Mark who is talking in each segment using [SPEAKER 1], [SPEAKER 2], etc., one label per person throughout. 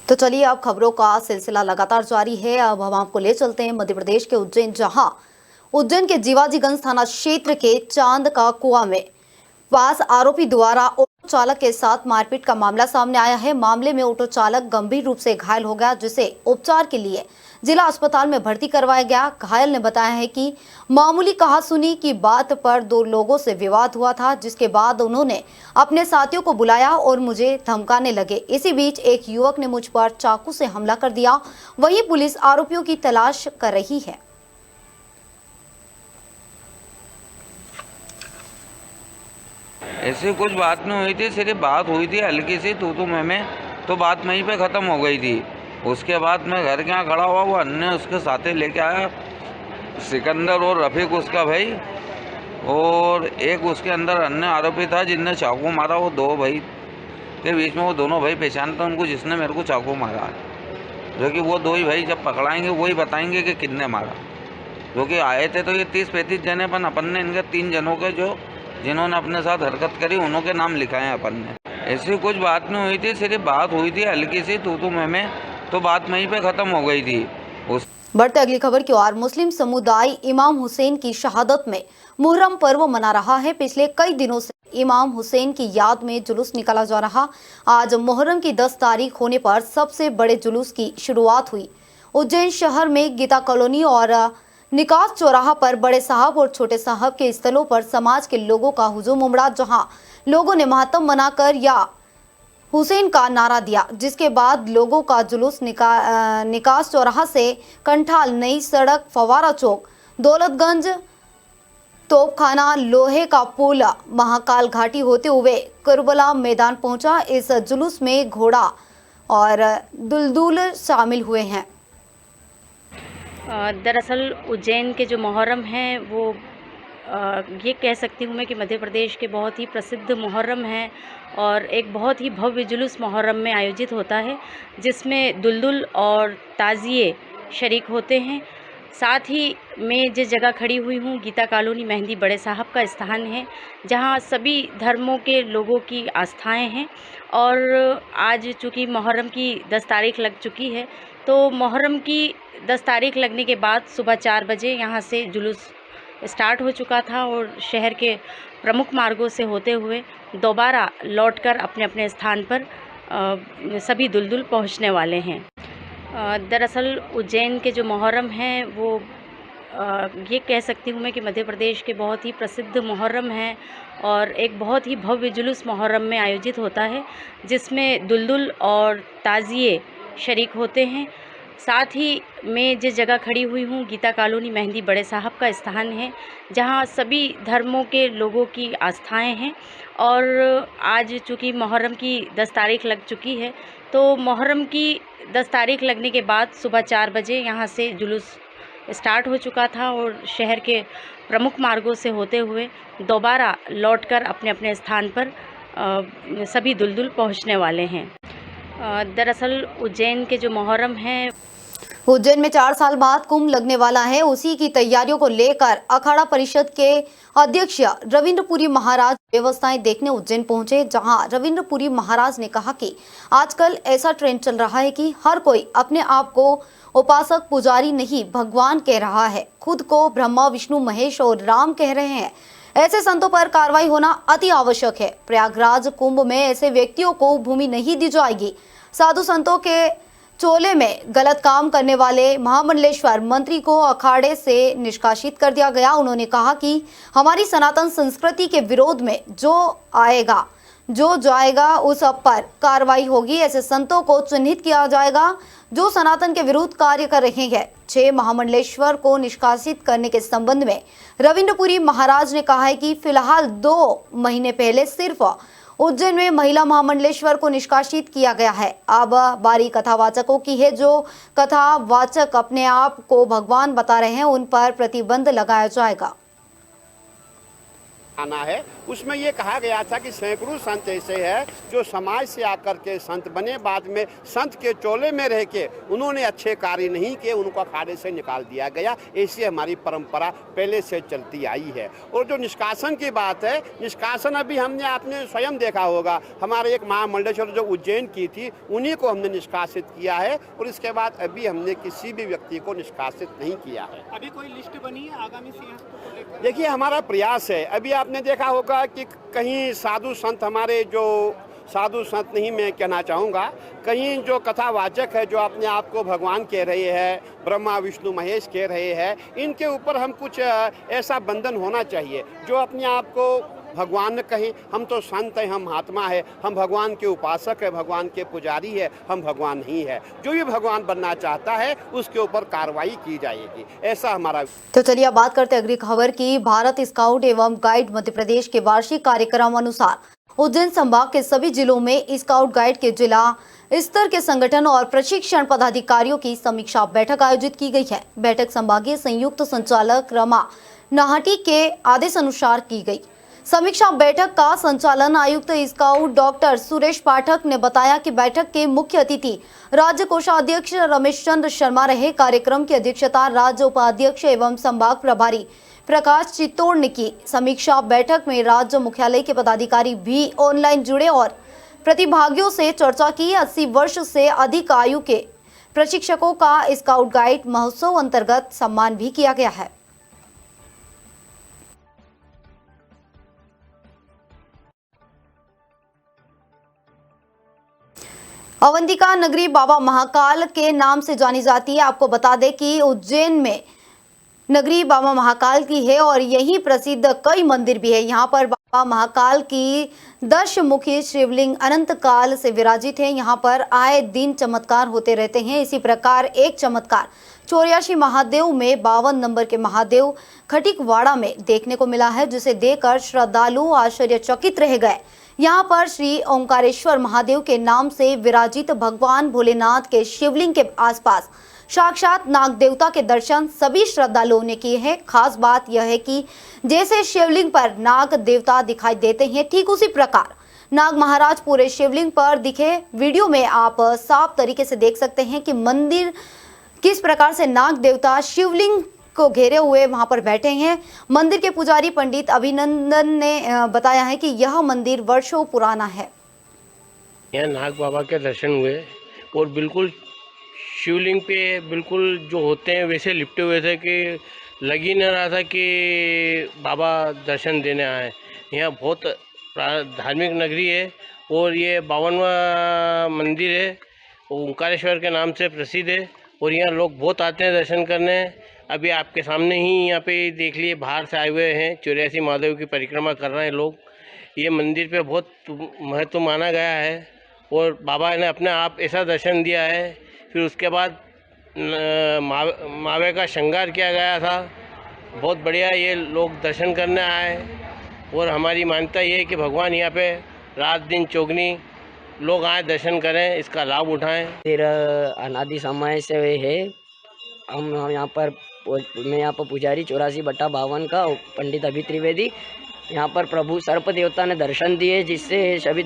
[SPEAKER 1] तो चलिए अब खबरों का सिलसिला लगातार जारी है। अब हम आपको ले चलते हैं मध्य प्रदेश के उज्जैन, जहां उज्जैन के जीवाजीगंज थाना क्षेत्र के चांद का कुआं में पास आरोपी द्वारा ऑटो चालक के साथ मारपीट का मामला सामने आया है। मामले में ऑटो चालक गंभीर रूप से घायल हो गया, जिसे उपचार के लिए जिला अस्पताल में भर्ती करवाया गया। घायल ने बताया है कि मामूली कहासुनी की बात पर दो लोगों से विवाद हुआ था, जिसके बाद उन्होंने अपने साथियों को बुलाया और मुझे धमकाने लगे। इसी बीच एक युवक ने मुझ पर चाकू से हमला कर दिया। वहीं पुलिस आरोपियों की तलाश कर रही है।
[SPEAKER 2] ऐसी कुछ बात नहीं हुई थी, सिर्फ बात हुई थी हल्की सी तू मैं, तो बात वहीं पे ख़त्म हो गई थी। उसके बाद मैं घर के यहाँ खड़ा हुआ, वो अन्य उसके साथी लेके आया, सिकंदर और रफ़ीक उसका भाई, और एक उसके अंदर अन्य आरोपी था जिनने चाकू मारा। वो दो भाई के बीच में वो दोनों भाई पहचानता उनको, जिसने मेरे को चाकू मारा, जो कि वो दो ही भाई जब पकड़ाएंगे वही बताएंगे कि किसने मारा। जो कि आए थे तो ये 30-35 जने, अपन ने इनके 3 जनों के जो जिन्होंने अपने साथ हरकत करी उन्हों के नाम लिखाए हैं अपन ने। ऐसी कुछ बात नहीं हुई थी, सिर्फ बात हुई थी हल्की सी तू मैं, तो बात वहीं पे ख़त्म हो गई थी।
[SPEAKER 1] बढ़ते अगली खबर की ओर। मुस्लिम समुदाय इमाम हुसैन की शहादत में मुहर्रम पर्व मना रहा है। पिछले कई दिनों से इमाम हुसैन की याद में जुलूस निकाला जा रहा। आज मुहर्रम की 10 तारीख होने पर सबसे बड़े जुलूस की शुरुआत हुई। उज्जैन शहर में गीता कॉलोनी और निकास चौराहा पर बड़े साहब और छोटे साहब के स्थलों पर समाज के लोगों का हुजूम उमड़ा, जहां लोगों ने मातम मनाकर या हुसैन का नारा दिया, जिसके बाद लोगों का जुलूस निकास चौराहा से कंठाल, नई सड़क, फवारा चौक, दौलतगंज, तोपखाना, लोहे का पुल, महाकाल घाटी होते हुए करबला मैदान पहुंचा। इस जुलूस में घोड़ा और दुलदुल शामिल हुए हैं।
[SPEAKER 3] दरअसल उज्जैन के जो मुहर्रम है वो ये कह सकती हूँ मैं कि मध्य प्रदेश के बहुत ही प्रसिद्ध मुहर्रम है, और एक बहुत ही भव्य जुलूस मुहर्रम में आयोजित होता है, जिसमें दुलदुल और ताज़िए शरीक होते हैं। साथ ही मैं जिस जगह खड़ी हुई हूँ, गीता कॉलोनी मेहंदी बड़े साहब का स्थान है, जहाँ सभी धर्मों के लोगों की आस्थाएं हैं। और आज चूँकि मुहर्रम की 10 तारीख लग चुकी है, तो मुहर्रम की 10 तारीख लगने के बाद सुबह 4 बजे यहाँ से जुलूस स्टार्ट हो चुका था, और शहर के प्रमुख मार्गों से होते हुए दोबारा लौटकर अपने अपने स्थान पर सभी दुलदुल पहुँचने वाले हैं। दरअसल उज्जैन के जो मुहर्रम है वो ये कह सकती हूँ मैं कि मध्य प्रदेश के बहुत ही प्रसिद्ध मुहर्रम है, और एक बहुत ही भव्य जुलूस मुहर्रम में आयोजित होता है, जिसमें दुलदुल और ताज़िए शरीक होते हैं। साथ ही मैं जिस जगह खड़ी हुई हूँ, गीता कॉलोनी मेहंदी बड़े साहब का स्थान है, जहाँ सभी धर्मों के लोगों की आस्थाएं हैं। और आज चूँकि मुहर्रम की 10 तारीख लग चुकी है, तो मुहर्रम की 10 तारीख लगने के बाद सुबह 4 बजे यहाँ से जुलूस स्टार्ट हो चुका था, और शहर के प्रमुख मार्गों से होते हुए दोबारा लौटकर अपने अपने स्थान पर सभी दुलदुल पहुँचने वाले हैं। दरअसल उज्जैन के जो मुहर्रम है,
[SPEAKER 1] उज्जैन में 4 साल बाद कुंभ लगने वाला है। उसी की तैयारियों को लेकर अखाड़ा परिषद के अध्यक्ष रविंद्रपुरी महाराज व्यवस्थाएं देखने उज्जैन पहुंचे, जहां रविंद्रपुरी महाराज ने कहा कि आजकल ऐसा ट्रेंड चल रहा है कि हर कोई अपने आप को उपासक, पुजारी नहीं भगवान कह रहा है, खुद को ब्रह्मा, विष्णु, महेश और राम कह रहे हैं। ऐसे संतों पर कार्रवाई होना अति आवश्यक है। प्रयागराज कुंभ में ऐसे व्यक्तियों को भूमि नहीं दी जाएगी। साधु संतों के चोले में गलत काम करने वाले महामंडलेश्वर मंत्री को अखाड़े से निष्कासित कर दिया गया। उन्होंने कहा कि हमारी सनातन संस्कृति के विरोध में जो जाएगा उस पर कार्रवाई होगी। ऐसे संतों को चिन्हित किया जाएगा जो सनातन के विरुद्ध कार्य कर रहे हैं। 6 महामंडलेश्वर को निष्कासित करने के संबंध में रविंद्रपुरी महाराज ने कहा है कि फिलहाल 2 महीने पहले सिर्फ उज्जैन में महिला महामंडलेश्वर को निष्कासित किया गया है। अब बारी कथावाचकों की है। जो कथावाचक अपने आप को भगवान बता रहे हैं, उन पर प्रतिबंध लगाया जाएगा।
[SPEAKER 4] आना है। उसमें ये कहा गया था कि सैकड़ों संत ऐसे हैं जो समाज से आकर के संत बने, बाद में संत के चोले में रह के उन्होंने अच्छे कार्य नहीं किए, उनको अखाड़े से निकाल दिया गया। ऐसी हमारी परंपरा पहले से चलती आई है। और जो निष्कासन की बात है, निष्कासन अभी आपने स्वयं देखा होगा, हमारे एक महामंडलेश्वर जो उज्जैन की थी उन्हीं को हमने निष्कासित किया है, और इसके बाद अभी हमने किसी भी व्यक्ति को निष्कासित नहीं किया है।
[SPEAKER 5] अभी कोई लिस्ट बनी है आगामी सियासतों को लेकर?
[SPEAKER 4] देखिए, हमारा प्रयास है। अभी आपने देखा होगा कि कहीं साधु संत, हमारे जो साधु संत नहीं मैं कहना चाहूँगा, कहीं जो कथावाचक है जो अपने आप को भगवान कह रहे हैं, ब्रह्मा विष्णु महेश कह रहे हैं, इनके ऊपर हम कुछ ऐसा बंधन होना चाहिए जो अपने आप को भगवान न कहें। हम तो संत हैं, हम महात्मा है, हम भगवान के उपासक है, भगवान के पुजारी है, हम भगवान नहीं है। जो भी भगवान बनना चाहता है उसके ऊपर कार्रवाई की जाएगी, ऐसा हमारा।
[SPEAKER 1] तो चलिए अब बात करते हैं अगली खबर की। भारत स्काउट एवं गाइड मध्य प्रदेश के वार्षिक कार्यक्रम अनुसार उज्जैन संभाग के सभी जिलों में स्काउट गाइड के जिला स्तर के संगठन और प्रशिक्षण पदाधिकारियों की समीक्षा बैठक आयोजित की गई है। बैठक संभागीय संयुक्त संचालक रमा नाहटी के आदेश अनुसार की गई। समीक्षा बैठक का संचालन आयुक्त स्काउट डॉक्टर सुरेश पाठक ने बताया कि बैठक के मुख्य अतिथि राज्य कोषाध्यक्ष रमेश चंद्र शर्मा रहे। कार्यक्रम की अध्यक्षता राज्य उपाध्यक्ष एवं संभाग प्रभारी प्रकाश चित्तौड़ ने की। समीक्षा बैठक में राज्य मुख्यालय के पदाधिकारी भी ऑनलाइन जुड़े और प्रतिभागियों से चर्चा की। 80 वर्ष से अधिक आयु के प्रशिक्षकों का स्काउट गाइड महोत्सव अंतर्गत सम्मान भी किया गया है। अवंतिका नगरी बाबा महाकाल के नाम से जानी जाती है। आपको बता दें कि उज्जैन में नगरी बाबा महाकाल की है और यही प्रसिद्ध कई मंदिर भी है। यहाँ पर बाबा महाकाल की 10 मुखी शिवलिंग अनंत काल से विराजित है। यहाँ पर आए दिन चमत्कार होते रहते हैं। इसी प्रकार एक चमत्कार 84 महादेव में 52 नंबर के महादेव खटिकवाड़ा में देखने को मिला है, जिसे देखकर श्रद्धालु आश्चर्यचकित रह गए। यहाँ पर श्री ओंकारेश्वर महादेव के नाम से विराजित भगवान भोलेनाथ के शिवलिंग के आसपास साक्षात नाग देवता के दर्शन सभी श्रद्धालुओं ने किए हैं। खास बात यह है कि जैसे शिवलिंग पर नाग देवता दिखाई देते हैं, ठीक उसी प्रकार नाग महाराज पूरे शिवलिंग पर दिखे। वीडियो में आप साफ तरीके से देख सकते हैं कि मंदिर किस प्रकार से नाग देवता शिवलिंग को घेरे हुए वहां पर बैठे हैं। मंदिर के पुजारी पंडित अभिनंदन ने बताया है कि यह मंदिर वर्षों पुराना है।
[SPEAKER 6] यहाँ नाग बाबा के दर्शन हुए और बिल्कुल शिवलिंग पे बिल्कुल जो होते हैं वैसे लिपटे हुए थे कि लग ही नहीं रहा था कि बाबा दर्शन देने आए। यहाँ बहुत धार्मिक नगरी है और ये 52वां मंदिर है, ओंकारेश्वर के नाम से प्रसिद्ध है और यहाँ लोग बहुत आते हैं दर्शन करने। अभी आपके सामने ही यहाँ पे देख लिए, बाहर से आए हुए हैं 84 महादेव की परिक्रमा कर रहे हैं लोग। ये मंदिर पे बहुत महत्व माना गया है और बाबा ने अपने आप ऐसा दर्शन दिया है। फिर उसके बाद मावे का श्रृंगार किया गया था, बहुत बढ़िया। ये लोग दर्शन करने आए और हमारी मान्यता ये है कि भगवान यहाँ पे रात दिन चौगनी लोग आए दर्शन करें, इसका लाभ उठाएं।
[SPEAKER 7] फिर अनादि समय से है। हम मैं यहाँ पर पुजारी 84/52 का पंडित अभि त्रिवेदी। यहाँ पर प्रभु सर्प देवता ने दर्शन दिए, जिससे सभी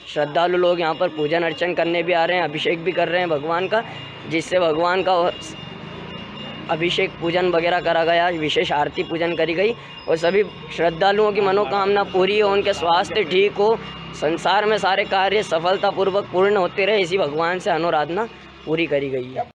[SPEAKER 7] श्रद्धालु लोग यहाँ पर पूजन अर्चन करने भी आ रहे हैं, अभिषेक भी कर रहे हैं भगवान का, जिससे भगवान का अभिषेक पूजन वगैरह करा गया, विशेष आरती पूजन करी गई और सभी श्रद्धालुओं की मनोकामना पूरी हो, उनके स्वास्थ्य ठीक हो, संसार में सारे कार्य सफलतापूर्वक पूर्ण होते रहे, इसी भगवान से अनुराधना पूरी करी गई है।